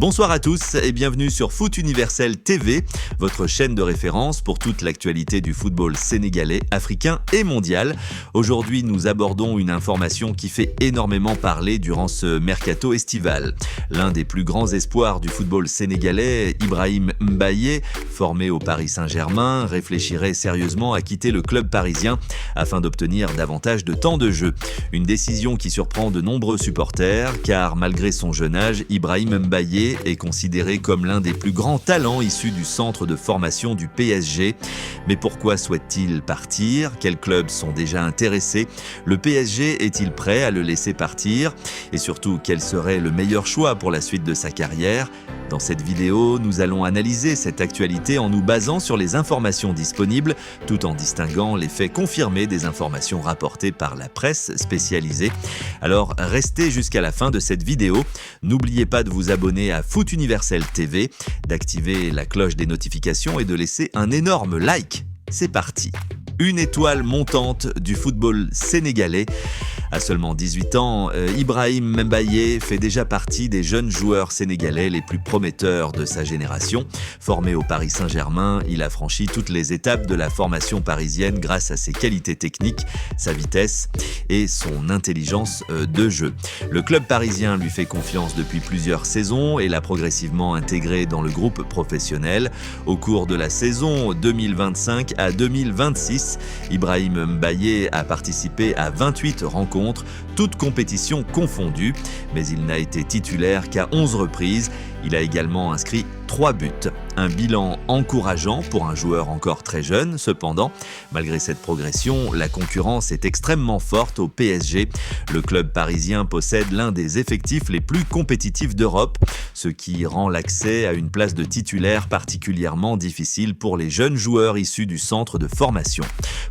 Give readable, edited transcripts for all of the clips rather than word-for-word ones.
Bonsoir à tous et bienvenue sur Foot Universel TV, votre chaîne de référence pour toute l'actualité du football sénégalais, africain et mondial. Aujourd'hui, nous abordons une information qui fait énormément parler durant ce mercato estival. L'un des plus grands espoirs du football sénégalais, Ibrahim Mbaye, formé au Paris Saint-Germain, réfléchirait sérieusement à quitter le club parisien afin d'obtenir davantage de temps de jeu. Une décision qui surprend de nombreux supporters car malgré son jeune âge, Ibrahim Mbaye est considéré comme l'un des plus grands talents issus du centre de formation du PSG. Mais pourquoi souhaite-t-il partir? Quels clubs sont déjà intéressés? Le PSG est-il prêt à le laisser partir? Et surtout, quel serait le meilleur choix pour la suite de sa carrière? Dans cette vidéo, nous allons analyser cette actualité en nous basant sur les informations disponibles, tout en distinguant les faits confirmés des informations rapportées par la presse spécialisée. Alors, restez jusqu'à la fin de cette vidéo. N'oubliez pas de vous abonner à Foot Universel TV, d'activer la cloche des notifications et de laisser un énorme like. C'est parti! Une étoile montante du football sénégalais. À seulement 18 ans, Ibrahim Mbaye fait déjà partie des jeunes joueurs sénégalais les plus prometteurs de sa génération. Formé au Paris Saint-Germain, il a franchi toutes les étapes de la formation parisienne grâce à ses qualités techniques, sa vitesse et son intelligence de jeu. Le club parisien lui fait confiance depuis plusieurs saisons et l'a progressivement intégré dans le groupe professionnel. Au cours de la saison 2025 à 2026, Ibrahim Mbaye a participé à 28 rencontres, toutes compétitions confondues, mais il n'a été titulaire qu'à 11 reprises. Il a également inscrit 3 buts. Un bilan encourageant pour un joueur encore très jeune. Cependant, malgré cette progression, la concurrence est extrêmement forte au PSG. Le club parisien possède l'un des effectifs les plus compétitifs d'Europe, ce qui rend l'accès à une place de titulaire particulièrement difficile pour les jeunes joueurs issus du centre de formation.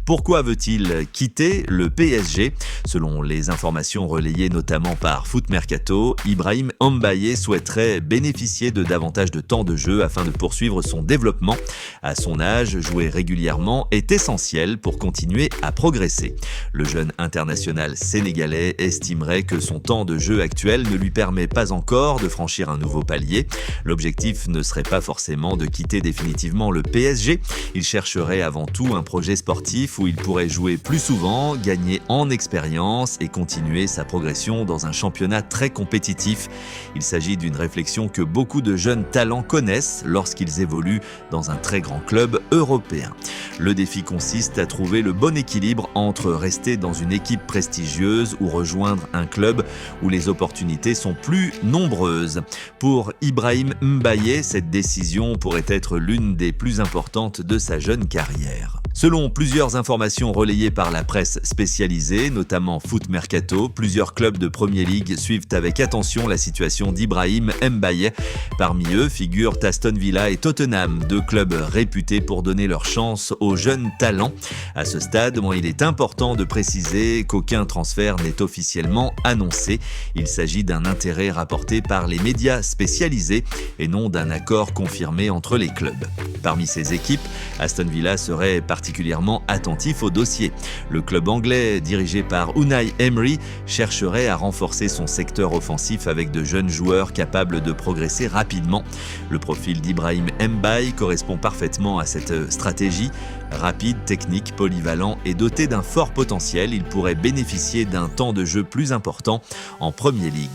Pourquoi veut-il quitter le PSG? Selon les informations relayées notamment par Foot Mercato, Ibrahim Mbaye souhaiterait bénéficier de davantage de temps de jeu afin de poursuivre son développement. À son âge, jouer régulièrement est essentiel pour continuer à progresser. Le jeune international sénégalais estimerait que son temps de jeu actuel ne lui permet pas encore de franchir un nouveau palier. L'objectif ne serait pas forcément de quitter définitivement le PSG. Il chercherait avant tout un projet sportif où il pourrait jouer plus souvent, gagner en expérience et continuer sa progression dans un championnat très compétitif. Il s'agit d'une réflexion que beaucoup de jeunes talents connaissent lorsqu'ils évoluent dans un très grand club européen. Le défi consiste à trouver le bon équilibre entre rester dans une équipe prestigieuse ou rejoindre un club où les opportunités sont plus nombreuses. Pour Ibrahim Mbaye, cette décision pourrait être l'une des plus importantes de sa jeune carrière. Selon plusieurs informations relayées par la presse spécialisée, notamment Foot Mercato, plusieurs clubs de Premier League suivent avec attention la situation d'Ibrahim Mbaye. Parmi eux figurent Aston Villa et Tottenham, deux clubs réputés pour donner leur chance aux jeunes talents. À ce stade, il est important de préciser qu'aucun transfert n'est officiellement annoncé. Il s'agit d'un intérêt rapporté par les médias spécialisés et non d'un accord confirmé entre les clubs. Parmi ces équipes, Aston Villa serait particulièrement attentif au dossier. Le club anglais, dirigé par Unai Emery, chercherait à renforcer son secteur offensif avec de jeunes joueurs capables de progresser rapidement. Le profil d'Ibrahim Mbaye correspond parfaitement à cette stratégie. Rapide, technique, polyvalent et doté d'un fort potentiel, il pourrait bénéficier d'un temps de jeu plus important en Premier League.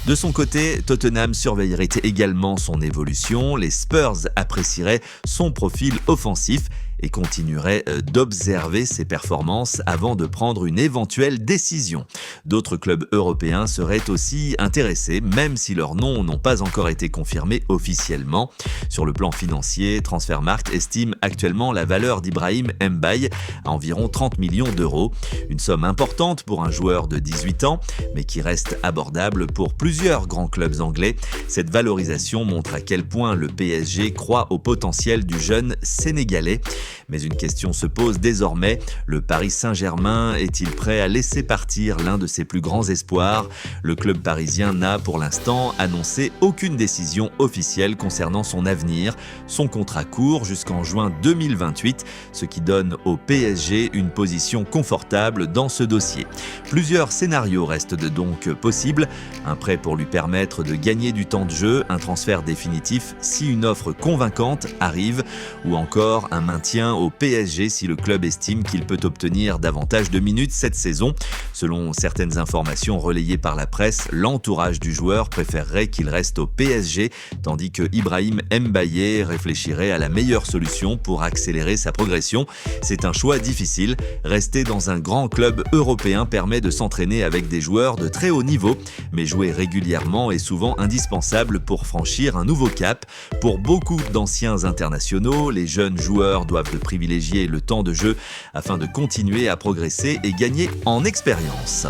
De son côté, Tottenham surveillerait également son évolution. Les Spurs apprécieraient son profil offensif et continuerait d'observer ses performances avant de prendre une éventuelle décision. D'autres clubs européens seraient aussi intéressés, même si leurs noms n'ont pas encore été confirmés officiellement. Sur le plan financier, Transfermarkt estime actuellement la valeur d'Ibrahim Mbaye à environ 30 millions d'euros. Une somme importante pour un joueur de 18 ans, mais qui reste abordable pour plusieurs grands clubs anglais. Cette valorisation montre à quel point le PSG croit au potentiel du jeune Sénégalais. Mais une question se pose désormais, le Paris Saint-Germain est-il prêt à laisser partir l'un de ses plus grands espoirs ? Le club parisien n'a pour l'instant annoncé aucune décision officielle concernant son avenir. Son contrat court jusqu'en juin 2028, ce qui donne au PSG une position confortable dans ce dossier. Plusieurs scénarios restent donc possibles. Un prêt pour lui permettre de gagner du temps de jeu, un transfert définitif si une offre convaincante arrive, ou encore un maintien au PSG si le club estime qu'il peut obtenir davantage de minutes cette saison. Selon certaines informations relayées par la presse, l'entourage du joueur préférerait qu'il reste au PSG, tandis que Ibrahim Mbaye réfléchirait à la meilleure solution pour accélérer sa progression. C'est un choix difficile. Rester dans un grand club européen permet de s'entraîner avec des joueurs de très haut niveau, mais jouer régulièrement est souvent indispensable pour franchir un nouveau cap. Pour beaucoup d'anciens internationaux, les jeunes joueurs doivent privilégier le temps de jeu afin de continuer à progresser et gagner en expérience.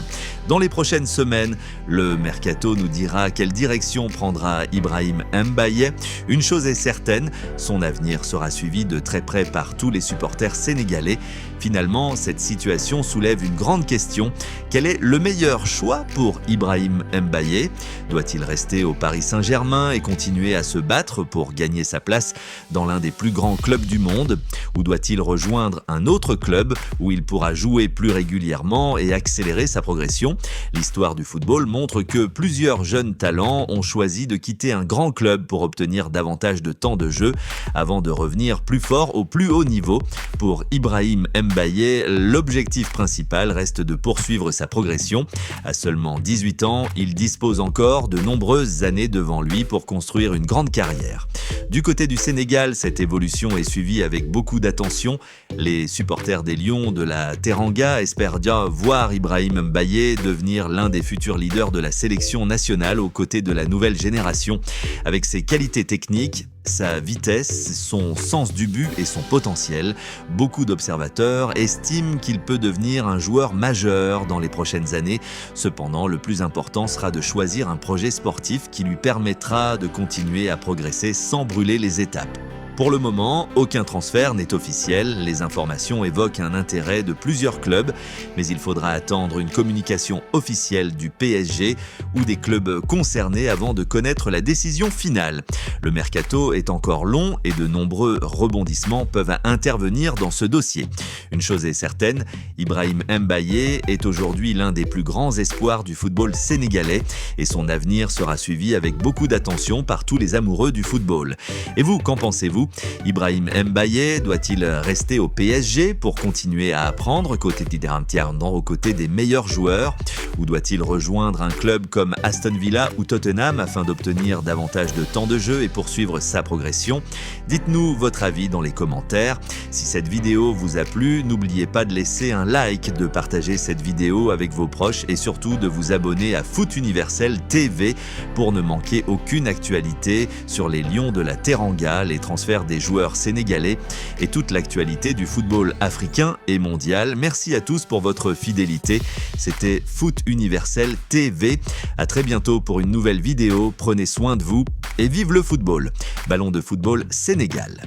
Dans les prochaines semaines, le mercato nous dira quelle direction prendra Ibrahim Mbaye. Une chose est certaine, son avenir sera suivi de très près par tous les supporters sénégalais. Finalement, cette situation soulève une grande question. Quel est le meilleur choix pour Ibrahim Mbaye ? Doit-il rester au Paris Saint-Germain et continuer à se battre pour gagner sa place dans l'un des plus grands clubs du monde ? Ou doit-il rejoindre un autre club où il pourra jouer plus régulièrement et accélérer sa progression ? L'histoire du football montre que plusieurs jeunes talents ont choisi de quitter un grand club pour obtenir davantage de temps de jeu avant de revenir plus fort au plus haut niveau. Pour Ibrahim Mbaye, l'objectif principal reste de poursuivre sa progression. À seulement 18 ans, il dispose encore de nombreuses années devant lui pour construire une grande carrière. Du côté du Sénégal, cette évolution est suivie avec beaucoup d'attention. Les supporters des Lions de la Teranga espèrent bien voir Ibrahim Mbaye devenir l'un des futurs leaders de la sélection nationale aux côtés de la nouvelle génération. Avec ses qualités techniques, sa vitesse, son sens du but et son potentiel, beaucoup d'observateurs estiment qu'il peut devenir un joueur majeur dans les prochaines années. Cependant, le plus important sera de choisir un projet sportif qui lui permettra de continuer à progresser sans brûler les étapes. Pour le moment, aucun transfert n'est officiel. Les informations évoquent un intérêt de plusieurs clubs, mais il faudra attendre une communication officielle du PSG ou des clubs concernés avant de connaître la décision finale. Le mercato est encore long et de nombreux rebondissements peuvent intervenir dans ce dossier. Une chose est certaine, Ibrahim Mbaye est aujourd'hui l'un des plus grands espoirs du football sénégalais et son avenir sera suivi avec beaucoup d'attention par tous les amoureux du football. Et vous, qu'en pensez-vous ? Ibrahim Mbaye doit-il rester au PSG pour continuer à apprendre aux côtés des meilleurs joueurs ? Ou doit-il rejoindre un club comme Aston Villa ou Tottenham afin d'obtenir davantage de temps de jeu et poursuivre sa progression ? Dites-nous votre avis dans les commentaires. Si cette vidéo vous a plu, n'oubliez pas de laisser un like, de partager cette vidéo avec vos proches et surtout de vous abonner à Foot Universel TV pour ne manquer aucune actualité sur les Lions de la Teranga, les transferts des joueurs sénégalais et toute l'actualité du football africain et mondial. Merci à tous pour votre fidélité. C'était Foot Universel TV. À très bientôt pour une nouvelle vidéo. Prenez soin de vous et vive le football. Ballon de football Sénégal.